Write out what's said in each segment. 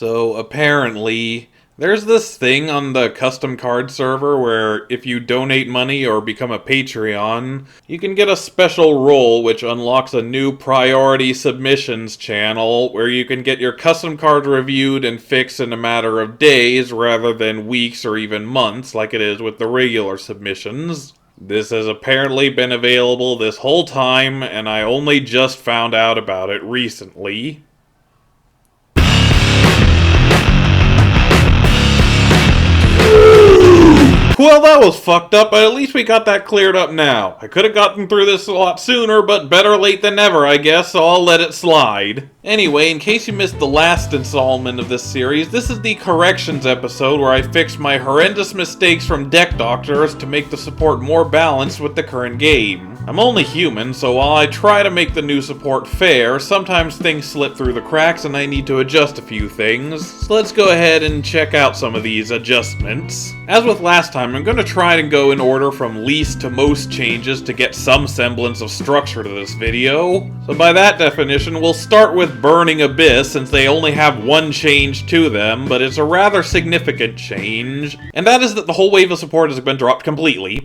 So apparently, there's this thing on the custom card server where if you donate money or become a Patreon, you can get a special role which unlocks a new priority submissions channel where you can get your custom card reviewed and fixed in a matter of days rather than weeks or even months like it is with the regular submissions. This has apparently been available this whole time, and I only just found out about it recently. Well, that was fucked up, but at least we got that cleared up now. I could have gotten through this a lot sooner, but better late than never, I guess, so I'll let it slide. Anyway, in case you missed the last installment of this series, this is the corrections episode where I fixed my horrendous mistakes from deck doctors to make the support more balanced with the current game. I'm only human, so while I try to make the new support fair, sometimes things slip through the cracks and I need to adjust a few things. So let's go ahead and check out some of these adjustments. As with last time, I'm going to try and go in order from least to most changes to get some semblance of structure to this video. So by that definition, we'll start with Burning Abyss, since they only have one change to them, but it's a rather significant change, and that is that the whole wave of support has been dropped completely.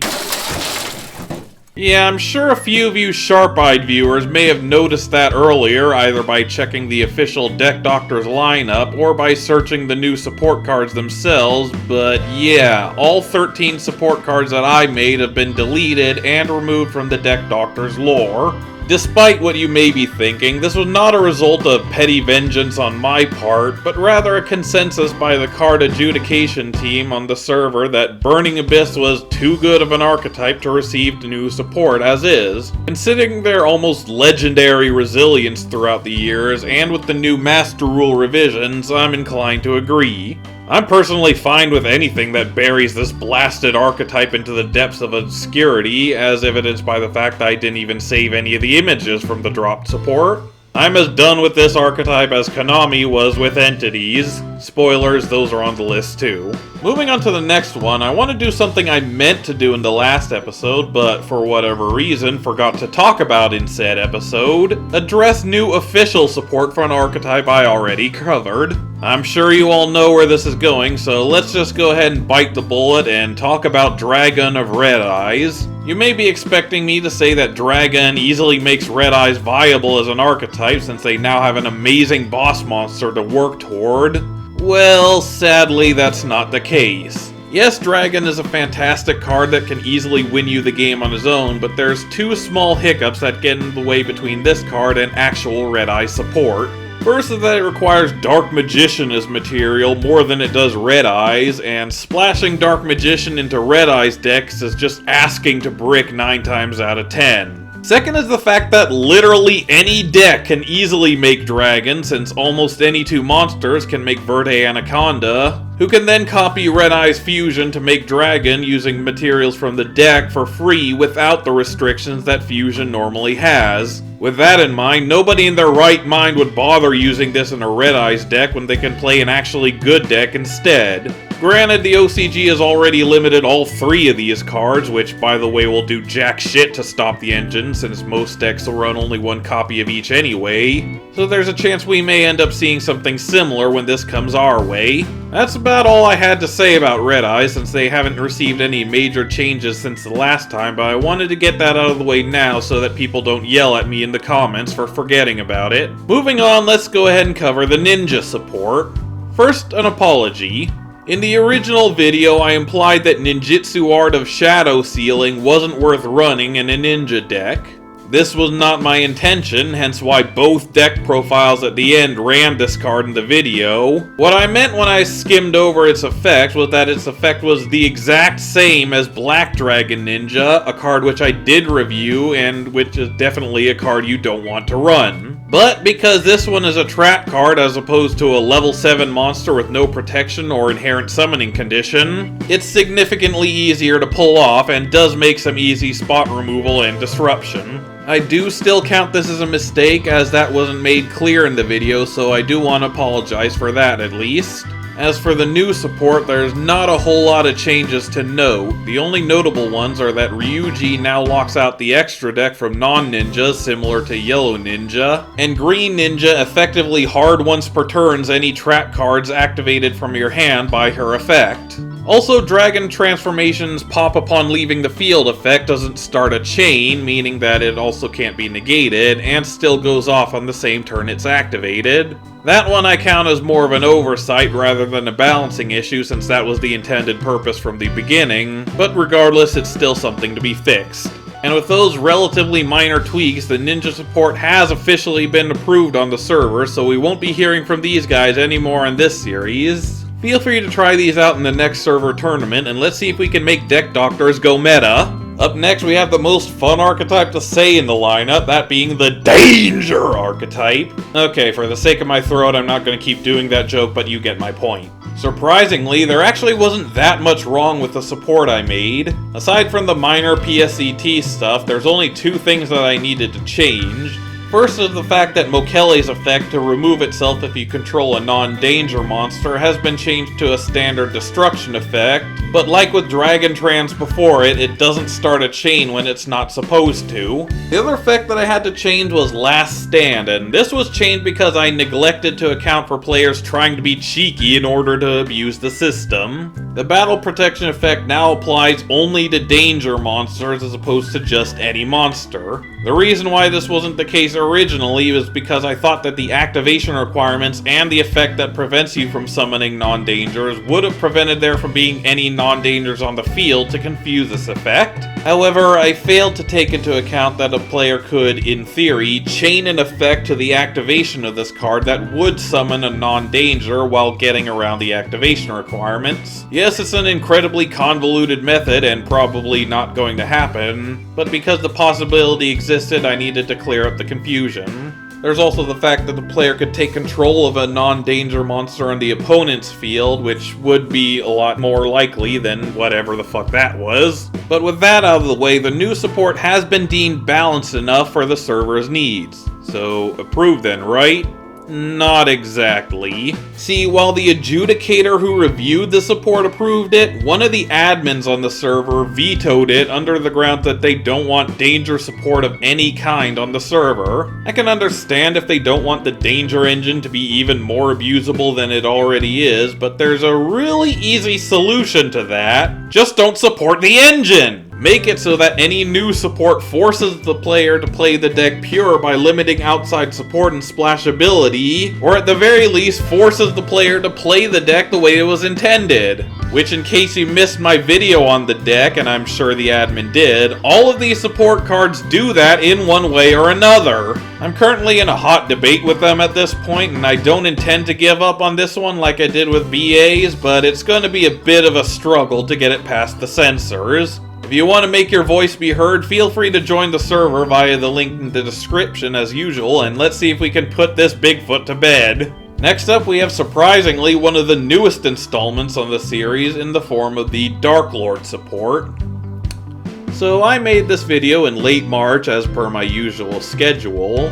Yeah, I'm sure a few of you sharp-eyed viewers may have noticed that earlier, either by checking the official Deck Doctors lineup or by searching the new support cards themselves, but yeah, all 13 support cards that I made have been deleted and removed from the Deck Doctors lore. Despite what you may be thinking, this was not a result of petty vengeance on my part, but rather a consensus by the card adjudication team on the server that Burning Abyss was too good of an archetype to receive new support as is. Considering their almost legendary resilience throughout the years, and with the new Master Rule revisions, I'm inclined to agree. I'm personally fine with anything that buries this blasted archetype into the depths of obscurity, as evidenced by the fact I didn't even save any of the images from the dropped support. I'm as done with this archetype as Konami was with Entities. Spoilers, those are on the list too. Moving on to the next one, I want to do something I meant to do in the last episode, but for whatever reason forgot to talk about in said episode. Address new official support for an archetype I already covered. I'm sure you all know where this is going, so let's just go ahead and bite the bullet and talk about Dragon of Red Eyes. You may be expecting me to say that Dragon easily makes Red Eyes viable as an archetype since they now have an amazing boss monster to work toward. Well, sadly that's not the case. Yes, Dragon is a fantastic card that can easily win you the game on his own, but there's two small hiccups that get in the way between this card and actual Red Eye support. First is that it requires Dark Magician as material more than it does Red Eyes, and splashing Dark Magician into Red Eyes decks is just asking to brick 9 times out of 10. Second is the fact that literally any deck can easily make Dragon, since almost any 2 monsters can make Verde Anaconda, who can then copy Red Eye's Fusion to make Dragon using materials from the deck for free without the restrictions that Fusion normally has. With that in mind, nobody in their right mind would bother using this in a Red Eyes deck when they can play an actually good deck instead. Granted, the OCG has already limited all 3 of these cards, which by the way will do jack shit to stop the engine since most decks will run only 1 copy of each anyway, so there's a chance we may end up seeing something similar when this comes our way. That's about all I had to say about Red Eyes since they haven't received any major changes since the last time, but I wanted to get that out of the way now so that people don't yell at me in the comments for forgetting about it. Moving on, let's go ahead and cover the ninja support. First, an apology. In the original video, I implied that Ninjitsu Art of Shadow Sealing wasn't worth running in a ninja deck. This was not my intention, hence why both deck profiles at the end ran this card in the video. What I meant when I skimmed over its effect was that its effect was the exact same as Black Dragon Ninja, a card which I did review and which is definitely a card you don't want to run. But because this one is a trap card as opposed to a level 7 monster with no protection or inherent summoning condition, it's significantly easier to pull off and does make some easy spot removal and disruption. I do still count this as a mistake as that wasn't made clear in the video, so I do want to apologize for that at least. As for the new support, there's not a whole lot of changes to note. The only notable ones are that RYUJI now locks out the extra deck from non-ninjas, similar to Yellow Ninja, and Green Ninja effectively hard once per turns any trap cards activated from your hand by her effect. Also, Dragon Transformation's pop upon leaving the field effect doesn't start a chain, meaning that it also can't be negated, and still goes off on the same turn it's activated. That one I count as more of an oversight rather than a balancing issue, since that was the intended purpose from the beginning, but regardless, it's still something to be fixed. And with those relatively minor tweaks, the ninja support has officially been approved on the server, so we won't be hearing from these guys anymore in this series. Feel free to try these out in the next server tournament, and let's see if we can make deck doctors go meta. Up next, we have the most fun archetype to say in the lineup, that being the Danger archetype. Okay, for the sake of my throat, I'm not going to keep doing that joke, but you get my point. Surprisingly, there actually wasn't that much wrong with the support I made. Aside from the minor PSET stuff, there's only two things that I needed to change. First is the fact that Mokele's effect to remove itself if you control a non-danger monster has been changed to a standard destruction effect, but like with Dragon Trans before it, it doesn't start a chain when it's not supposed to. The other effect that I had to change was Last Stand, and this was changed because I neglected to account for players trying to be cheeky in order to abuse the system. The Battle Protection effect now applies only to danger monsters as opposed to just any monster. The reason why this wasn't the case originally was because I thought that the activation requirements and the effect that prevents you from summoning non-dangers would have prevented there from being any non-dangers on the field to confuse this effect. However, I failed to take into account that a player could, in theory, chain an effect to the activation of this card that would summon a non-danger while getting around the activation requirements. Yes, it's an incredibly convoluted method and probably not going to happen, but because the possibility existed, I needed to clear up the confusion. There's also the fact that the player could take control of a non-danger monster on the opponent's field, which would be a lot more likely than whatever the fuck that was. But with that out of the way, the new support has been deemed balanced enough for the server's needs. So, approved then, right? Not exactly. See, while the adjudicator who reviewed the support approved it, one of the admins on the server vetoed it under the grounds that they don't want danger support of any kind on the server. I can understand if they don't want the danger engine to be even more abusable than it already is, but there's a really easy solution to that. Just don't support the engine! Make it so that any new support forces the player to play the deck pure by limiting outside support and splashability, or at the very least forces the player to play the deck the way it was intended. Which, in case you missed my video on the deck, and I'm sure the admin did, all of these support cards do that in one way or another. I'm currently in a hot debate with them at this point, and I don't intend to give up on this one like I did with VAs, but it's going to be a bit of a struggle to get it past the censors. If you want to make your voice be heard, feel free to join the server via the link in the description as usual, and let's see if we can put this Bigfoot to bed. Next up, we have surprisingly one of the newest installments on the series in the form of the Darklord support. So I made this video in late March as per my usual schedule,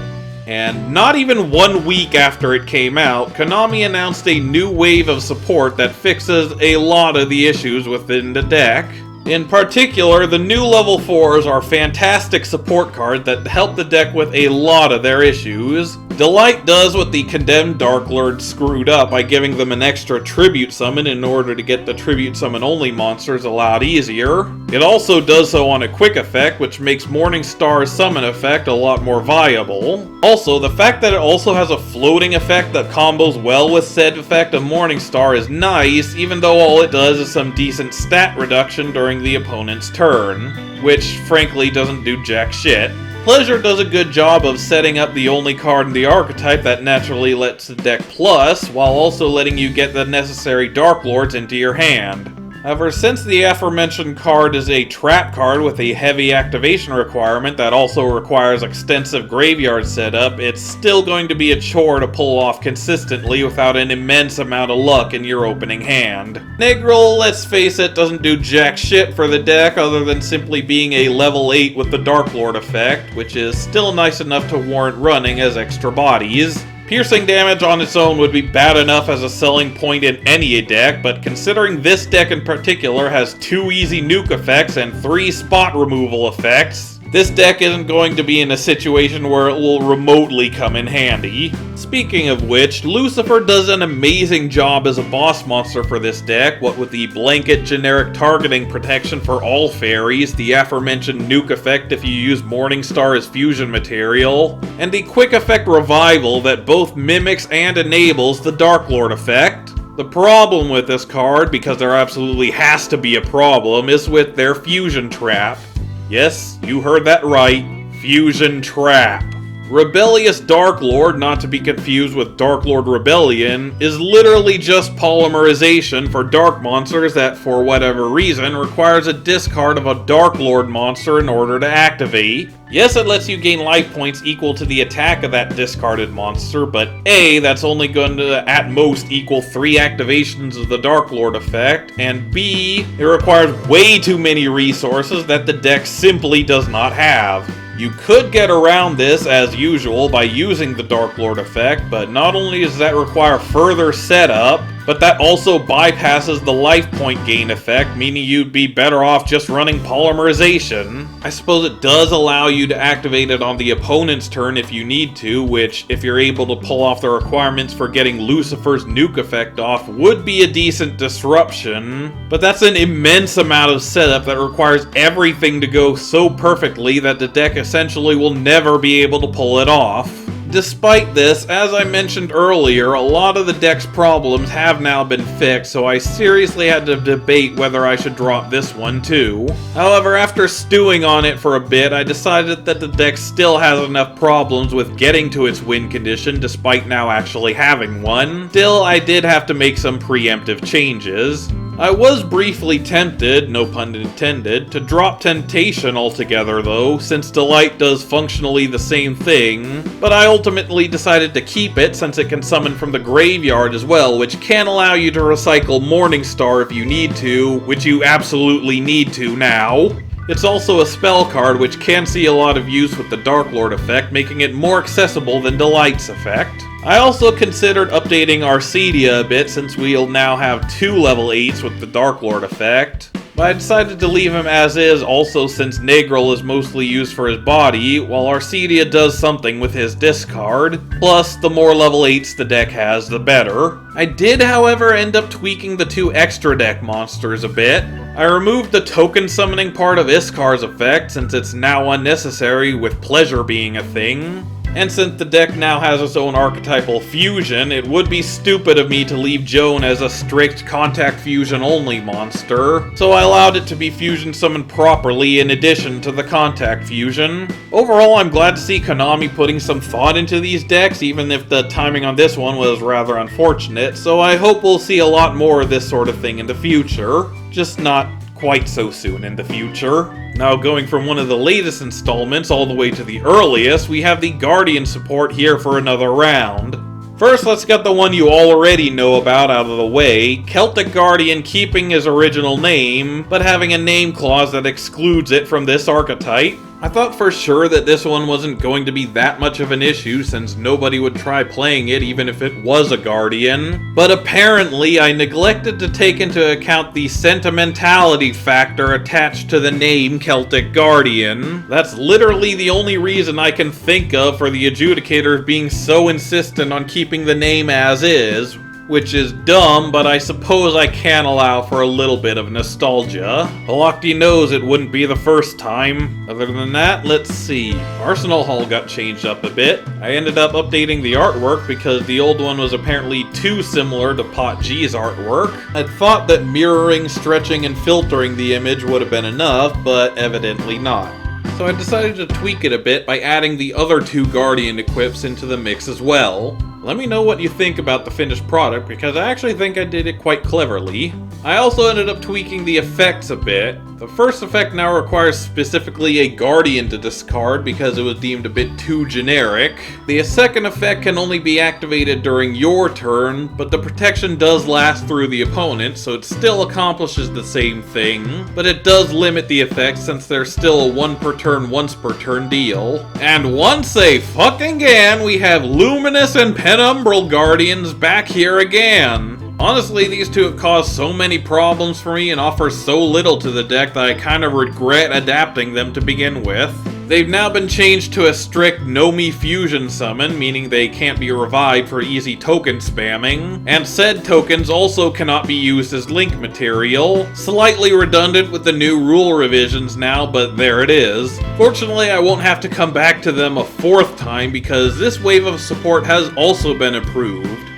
and not even 1 week after it came out, Konami announced a new wave of support that fixes a lot of the issues within the deck. In particular, the new level 4s are fantastic support cards that help the deck with a lot of their issues. Delight does what the condemned Darklords screwed up by giving them an extra tribute summon in order to get the tribute summon only monsters a lot easier. It also does so on a quick effect, which makes Morningstar's summon effect a lot more viable. Also, the fact that it also has a floating effect that combos well with said effect of Morningstar is nice, even though all it does is some decent stat reduction during the opponent's turn, which frankly doesn't do jack shit. Pleasure does a good job of setting up the only card in the archetype that naturally lets the deck plus, while also letting you get the necessary Darklords into your hand. However, since the aforementioned card is a trap card with a heavy activation requirement that also requires extensive graveyard setup, it's still going to be a chore to pull off consistently without an immense amount of luck in your opening hand. NEGRALI, let's face it, doesn't do jack shit for the deck other than simply being a level 8 with the Darklord effect, which is still nice enough to warrant running as extra bodies. Piercing damage on its own would be bad enough as a selling point in any deck, but considering this deck in particular has 2 easy nuke effects and 3 spot removal effects, this deck isn't going to be in a situation where it will remotely come in handy. Speaking of which, Lucifer does an amazing job as a boss monster for this deck, what with the blanket generic targeting protection for all fairies, the aforementioned nuke effect if you use Morningstar as fusion material, and the quick effect revival that both mimics and enables the Darklord effect. The problem with this card, because there absolutely has to be a problem, is with their fusion trap. Yes, you heard that right. Fusion Trap. Rebellious Darklord, not to be confused with Darklord Rebellion, is literally just polymerization for dark monsters that, for whatever reason, requires a discard of a Darklord monster in order to activate. Yes, it lets you gain life points equal to the attack of that discarded monster, but A, that's only going to at most equal 3 activations of the Darklord effect, and B, it requires way too many resources that the deck simply does not have. You could get around this, as usual, by using the Darklord effect, but not only does that require further setup, but that also bypasses the life point gain effect, meaning you'd be better off just running polymerization. I suppose it does allow you to activate it on the opponent's turn if you need to, which, if you're able to pull off the requirements for getting Lucifer's nuke effect off, would be a decent disruption. But that's an immense amount of setup that requires everything to go so perfectly that the deck essentially will never be able to pull it off. Despite this, as I mentioned earlier, a lot of the deck's problems have now been fixed, so I seriously had to debate whether I should drop this one too. However, after stewing on it for a bit, I decided that the deck still has enough problems with getting to its win condition despite now actually having one. Still, I did have to make some preemptive changes. I was briefly tempted, no pun intended, to drop Temptation altogether though, since Delight does functionally the same thing, but I ultimately decided to keep it since it can summon from the graveyard as well, which can allow you to recycle Morningstar if you need to, which you absolutely need to now. It's also a spell card which can see a lot of use with the Darklord effect, making it more accessible than Delight's effect. I also considered updating ARCEDIA a bit since we'll now have 2 level 8s with the Darklord effect, but I decided to leave him as is also since NEGRALI is mostly used for his body, while ARCEDIA does something with his discard, plus the more level 8s the deck has, the better. I did, however, end up tweaking the 2 extra deck monsters a bit. I removed the token summoning part of ISCAR's effect since it's now unnecessary with pleasure being a thing. And since the deck now has its own archetypal fusion, it would be stupid of me to leave JOAN as a strict contact fusion only monster, so I allowed it to be fusion summoned properly in addition to the contact fusion. Overall, I'm glad to see Konami putting some thought into these decks, even if the timing on this one was rather unfortunate, so I hope we'll see a lot more of this sort of thing in the future, just not quite so soon in the future. Now, going from one of the latest installments all the way to the earliest, we have the Guardian support here for another round. First, let's get the one you already know about out of the way, Celtic Guardian keeping his original name, but having a name clause that excludes it from this archetype. I thought for sure that this one wasn't going to be that much of an issue since nobody would try playing it even if it was a Guardian, but apparently I neglected to take into account the sentimentality factor attached to the name Celtic Guardian. That's literally the only reason I can think of for the adjudicators being so insistent on keeping the name as is, which is dumb, but I suppose I can allow for a little bit of nostalgia. Halakti knows it wouldn't be the first time. Other than that, let's see. Arsenal Hall got changed up a bit. I ended up updating the artwork because the old one was apparently too similar to Pot G's artwork. I thought that mirroring, stretching, and filtering the image would have been enough, but evidently not. So I decided to tweak it a bit by adding the other 2 Guardian equips into the mix as well. Let me know what you think about the finished product, because I actually think I did it quite cleverly. I also ended up tweaking the effects a bit. The first effect now requires specifically a Guardian to discard because it was deemed a bit too generic. The second effect can only be activated during your turn, but the protection does last through the opponent, so it still accomplishes the same thing, but it does limit the effect since there's still a 1 per turn, once per turn deal. And once a fucking again, we have Luminous and Penumbral Guardians back here again. Honestly, these two have caused so many problems for me and offer so little to the deck that I kind of regret adapting them to begin with. They've now been changed to a strict no-me fusion summon, meaning they can't be revived for easy token spamming, and said tokens also cannot be used as link material. Slightly redundant with the new rule revisions now, but there it is. Fortunately, I won't have to come back to them a fourth time because this wave of support has also been approved,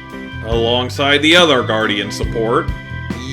alongside the other Guardian support.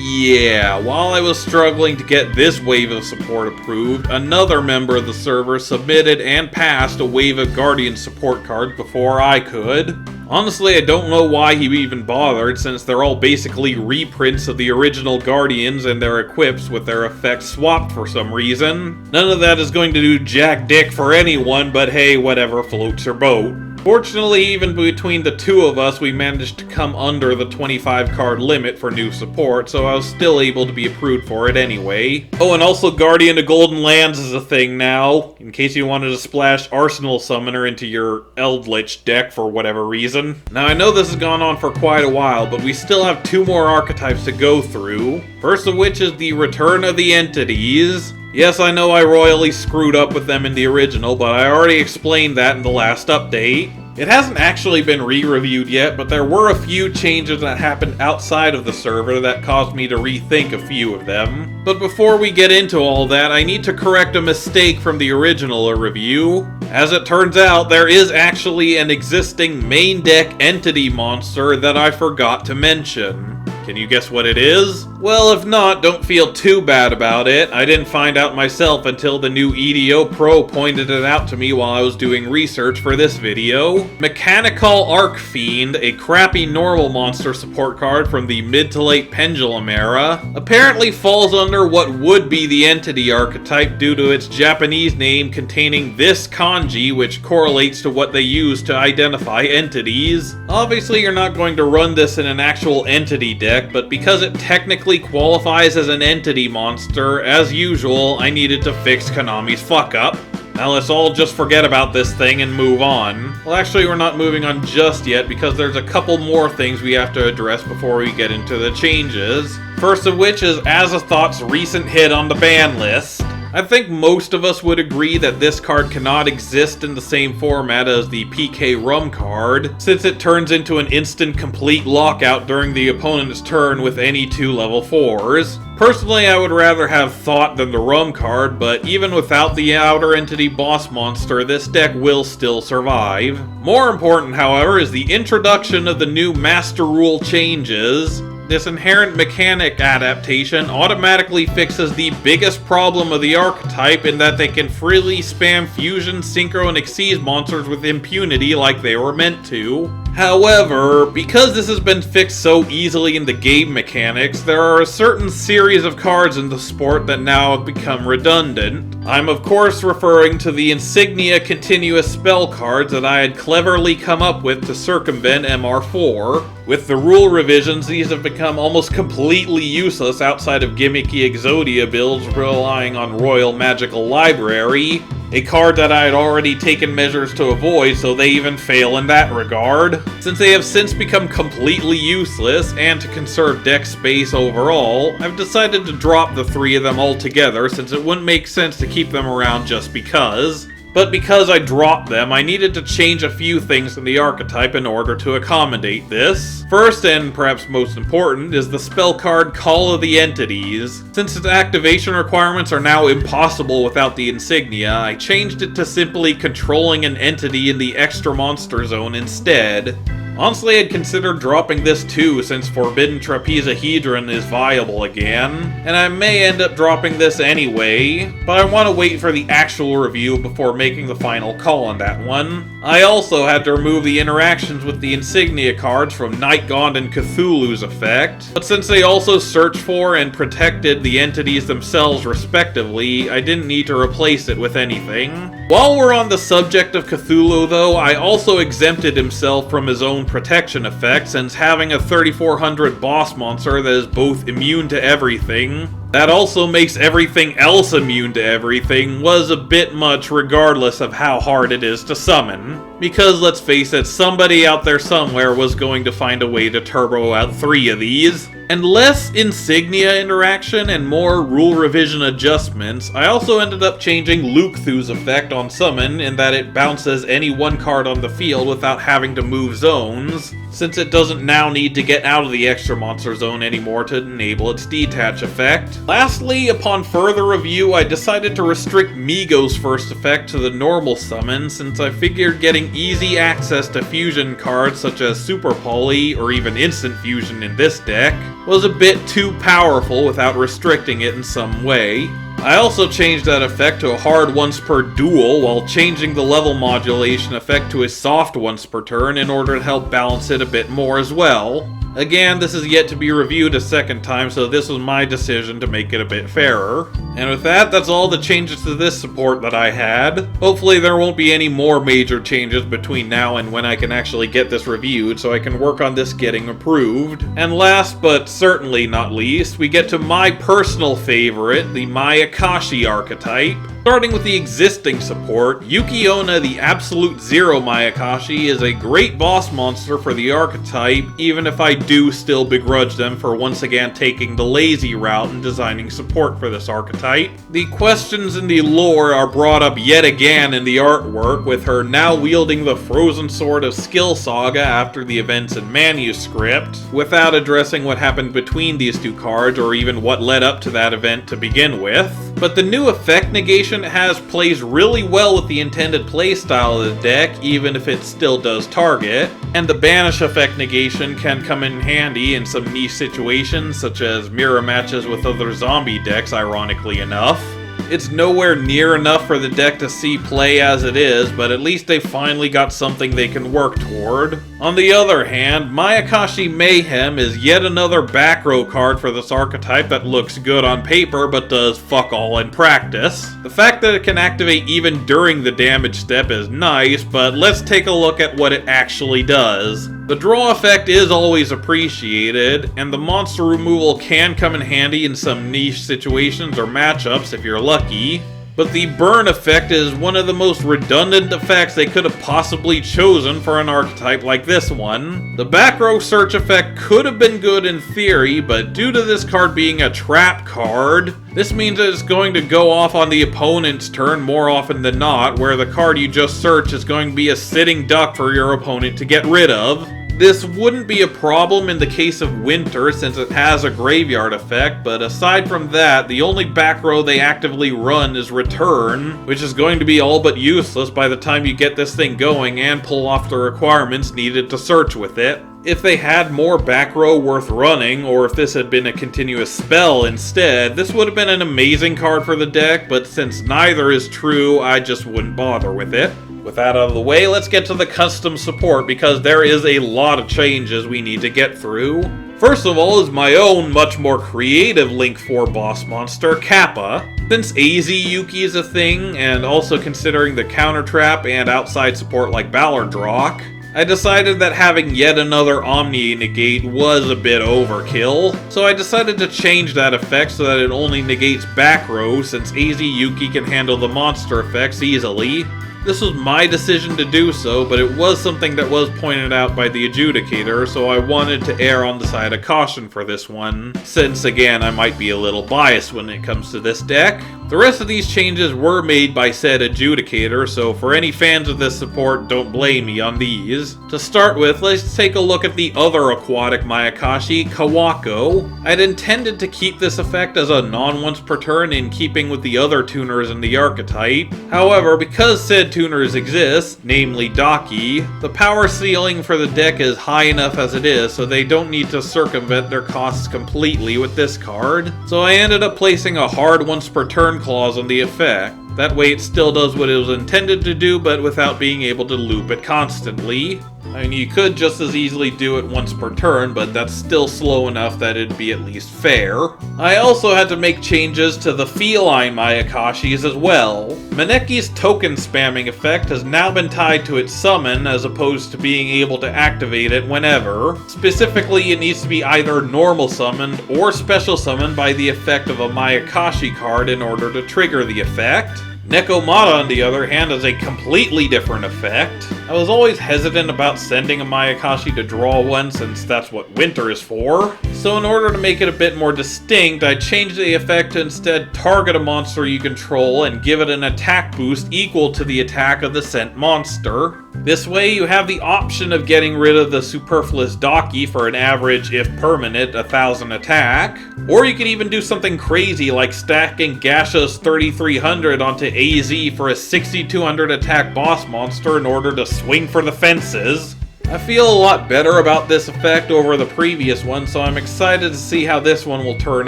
Yeah, while I was struggling to get this wave of support approved, another member of the server submitted and passed a wave of Guardian support cards before I could. Honestly, I don't know why he even bothered, since they're all basically reprints of the original Guardians and their equips with their effects swapped for some reason. None of that is going to do jack dick for anyone, but hey, whatever floats your boat. Fortunately, even between the two of us, we managed to come under the 25 card limit for new support, so I was still able to be approved for it anyway. Oh, and also Guardian of Golden Lands is a thing now, in case you wanted to splash Arsenal Summoner into your Eldritch deck for whatever reason. Now, I know this has gone on for quite a while, but we still have two more archetypes to go through. First of which is the Return of the Entities. Yes, I know I royally screwed up with them in the original, but I already explained that in the last update. It hasn't actually been re-reviewed yet, but there were a few changes that happened outside of the server that caused me to rethink a few of them. But before we get into all that, I need to correct a mistake from the original review. As it turns out, there is actually an existing main deck entity monster that I forgot to mention. Can you guess what it is? Well, if not, don't feel too bad about it. I didn't find out myself until the new EDO Pro pointed it out to me while I was doing research for this video. Mechanical Arc Fiend, a crappy normal monster support card from the mid to late Pendulum era, apparently falls under what would be the entity archetype due to its Japanese name containing this kanji, which correlates to what they use to identify entities. Obviously, you're not going to run this in an actual entity deck, but because it technically qualifies as an entity monster, as usual, I needed to fix Konami's fuck up. Now let's all just forget about this thing and move on. Well, actually, we're not moving on just yet because there's a couple more things we have to address before we get into the changes. First of which is Azathota's recent hit on the ban list. I think most of us would agree that this card cannot exist in the same format as the PK Rum card, since it turns into an instant complete lockout during the opponent's turn with any two level 4s. Personally, I would rather have Thought than the Rum card, but even without the Outer Entity boss monster, this deck will still survive. More important, however, is the introduction of the new Master Rule changes. This inherent mechanic adaptation automatically fixes the biggest problem of the archetype in that they can freely spam Fusion, Synchro, and Xyz monsters with impunity like they were meant to. However, because this has been fixed so easily in the game mechanics, there are a certain series of cards in the sport that now have become redundant. I'm of course referring to the Insignia continuous spell cards that I had cleverly come up with to circumvent MR4. With the rule revisions, these have become almost completely useless outside of gimmicky Exodia builds relying on Royal Magical Library, a card that I had already taken measures to avoid, so they even fail in that regard. Since they have since become completely useless, and to conserve deck space overall, I've decided to drop the three of them altogether since it wouldn't make sense to keep them around just because. But because I dropped them, I needed to change a few things in the archetype in order to accommodate this. First, and perhaps most important, is the spell card Call of the Entities. Since its activation requirements are now impossible without the insignia, I changed it to simply controlling an entity in the extra monster zone instead. Honestly, I'd considered dropping this too, since Forbidden Trapezohedron is viable again, and I may end up dropping this anyway, but I want to wait for the actual review before making the final call on that one. I also had to remove the interactions with the insignia cards from Night Gaunt and Cthulhu's effect, but since they also searched for and protected the entities themselves respectively, I didn't need to replace it with anything. While we're on the subject of Cthulhu though, I also exempted himself from his own protection effect, since having a 3400 boss monster that is both immune to everything, that also makes everything else immune to everything was a bit much regardless of how hard it is to summon. Because let's face it, somebody out there somewhere was going to find a way to turbo out 3 of these. And less insignia interaction and more rule revision adjustments, I also ended up changing Lukthu's effect on summon in that it bounces any one card on the field without having to move zones, since it doesn't now need to get out of the extra monster zone anymore to enable its detach effect. Lastly, upon further review, I decided to restrict Migo's first effect to the normal summon, since I figured getting easy access to fusion cards such as Super Poly or even Instant Fusion in this deck was a bit too powerful without restricting it in some way. I also changed that effect to a hard once per duel while changing the level modulation effect to a soft once per turn in order to help balance it a bit more as well. Again, this is yet to be reviewed a second time, so this was my decision to make it a bit fairer. And with that, that's all the changes to this support that I had. Hopefully there won't be any more major changes between now and when I can actually get this reviewed, so I can work on this getting approved. And last but certainly not least, we get to my personal favorite, the Mayakashi archetype. Starting with the existing support, Yukiona the Absolute Zero Mayakashi is a great boss monster for the archetype, even if I do still begrudge them for once again taking the lazy route and designing support for this archetype. The questions in the lore are brought up yet again in the artwork, with her now wielding the Frozen Sword of Skill Saga after the events in manuscript, without addressing what happened between these two cards or even what led up to that event to begin with. But the new effect negation it has plays really well with the intended playstyle of the deck, even if it still does target, and the banish effect negation can come in handy in some niche situations, such as mirror matches with other zombie decks, ironically enough. It's nowhere near enough for the deck to see play as it is, but at least they finally got something they can work toward. On the other hand, Mayakashi Mayhem is yet another back row card for this archetype that looks good on paper but does fuck all in practice. The fact that it can activate even during the damage step is nice, but let's take a look at what it actually does. The draw effect is always appreciated, and the monster removal can come in handy in some niche situations or matchups if you're lucky. But the burn effect is one of the most redundant effects they could have possibly chosen for an archetype like this one. The back row search effect could have been good in theory, but due to this card being a trap card, this means that it's going to go off on the opponent's turn more often than not, where the card you just searched is going to be a sitting duck for your opponent to get rid of. This wouldn't be a problem in the case of Winter since it has a graveyard effect, but aside from that, the only back row they actively run is Return, which is going to be all but useless by the time you get this thing going and pull off the requirements needed to search with it. If they had more back row worth running, or if this had been a continuous spell instead, this would have been an amazing card for the deck, but since neither is true, I just wouldn't bother with it. With that out of the way, let's get to the custom support, because there is a lot of changes we need to get through. First of all is my own, much more creative Link 4 boss monster, KAPPA. Since AZ Yuki is a thing, and also considering the counter trap and outside support like Ballardrock, I decided that having yet another Omni negate was a bit overkill, so I decided to change that effect so that it only negates back row, since AZ Yuki can handle the monster effects easily. This was my decision to do so, but it was something that was pointed out by the adjudicator, so I wanted to err on the side of caution for this one, since again I might be a little biased when it comes to this deck. The rest of these changes were made by said adjudicator, so for any fans of this support, don't blame me on these. To start with, let's take a look at the other aquatic Mayakashi, Kawako. I'd intended to keep this effect as a non-once per turn in keeping with the other tuners in the archetype. However, because said tuners exist, namely Daki, the power ceiling for the deck is high enough as it is, so they don't need to circumvent their costs completely with this card. So I ended up placing a hard once per turn clause on the effect. That way it still does what it was intended to do, but without being able to loop it constantly. I mean, you could just as easily do it once per turn, but that's still slow enough that it'd be at least fair. I also had to make changes to the feline Mayakashis as well. Maneki's token spamming effect has now been tied to its summon as opposed to being able to activate it whenever. Specifically, it needs to be either normal summoned or special summoned by the effect of a Mayakashi card in order to trigger the effect. Nekomata, on the other hand, has a completely different effect. I was always hesitant about sending a Mayakashi to draw one since that's what winter is for. So in order to make it a bit more distinct, I changed the effect to instead target a monster you control and give it an attack boost equal to the attack of the sent monster. This way you have the option of getting rid of the superfluous Daki for an average, if permanent, 1000 attack. Or you could even do something crazy like stacking Gasha's 3300 onto AZ for a 6200 attack boss monster in order to swing for the fences. I feel a lot better about this effect over the previous one, so I'm excited to see how this one will turn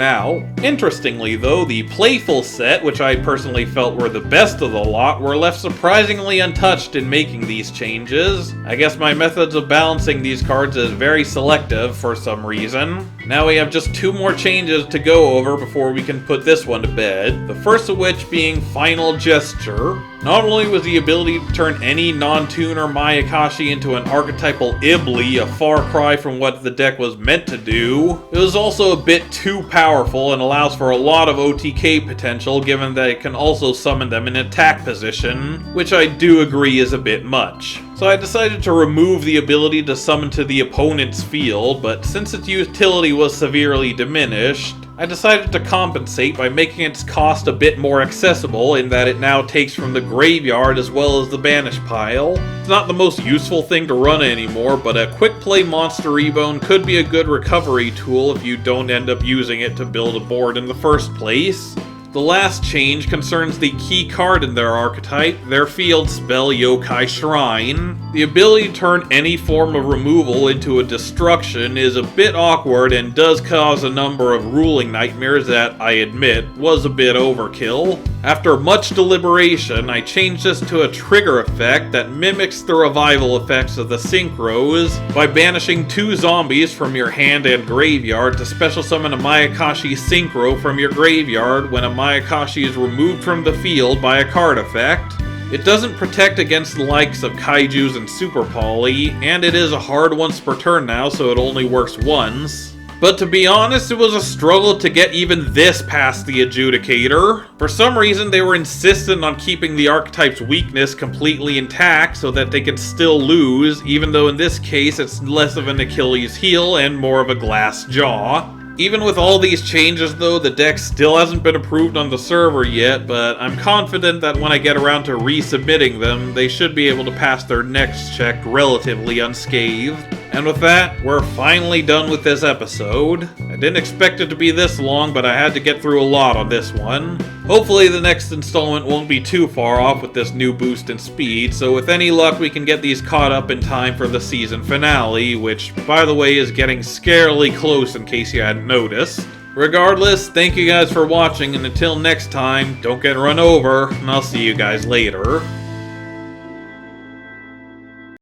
out. Interestingly though, the Playful set, which I personally felt were the best of the lot, were left surprisingly untouched in making these changes. I guess my methods of balancing these cards is very selective for some reason. Now we have just 2 more changes to go over before we can put this one to bed, the first of which being Final Gesture. Not only was the ability to turn any non-tuner Mayakashi into an archetypal Ibli a far cry from what the deck was meant to do, it was also a bit too powerful and allows for a lot of OTK potential given that it can also summon them in attack position, which I do agree is a bit much. So I decided to remove the ability to summon to the opponent's field, but since its utility was severely diminished, I decided to compensate by making its cost a bit more accessible in that it now takes from the graveyard as well as the banish pile. It's not the most useful thing to run anymore, but a quick play monster rebone could be a good recovery tool if you don't end up using it to build a board in the first place. The last change concerns the key card in their archetype, their field spell Yokai Shrine. The ability to turn any form of removal into a destruction is a bit awkward and does cause a number of ruling nightmares that, I admit, was a bit overkill. After much deliberation, I changed this to a trigger effect that mimics the revival effects of the Synchros by banishing 2 zombies from your hand and graveyard to special summon a Mayakashi Synchro from your graveyard when a Mayakashi is removed from the field by a card effect. It doesn't protect against the likes of Kaijus and Super Poly, and it is a hard once per turn now, so it only works once. But to be honest, it was a struggle to get even this past the adjudicator. For some reason, they were insistent on keeping the archetype's weakness completely intact so that they could still lose, even though in this case it's less of an Achilles heel and more of a glass jaw. Even with all these changes though, the deck still hasn't been approved on the server yet, but I'm confident that when I get around to resubmitting them, they should be able to pass their next check relatively unscathed. And with that, we're finally done with this episode. I didn't expect it to be this long, but I had to get through a lot on this one. Hopefully the next installment won't be too far off with this new boost in speed, so with any luck we can get these caught up in time for the season finale, which, by the way, is getting scarily close in case you hadn't noticed. Regardless, thank you guys for watching, and until next time, don't get run over, and I'll see you guys later.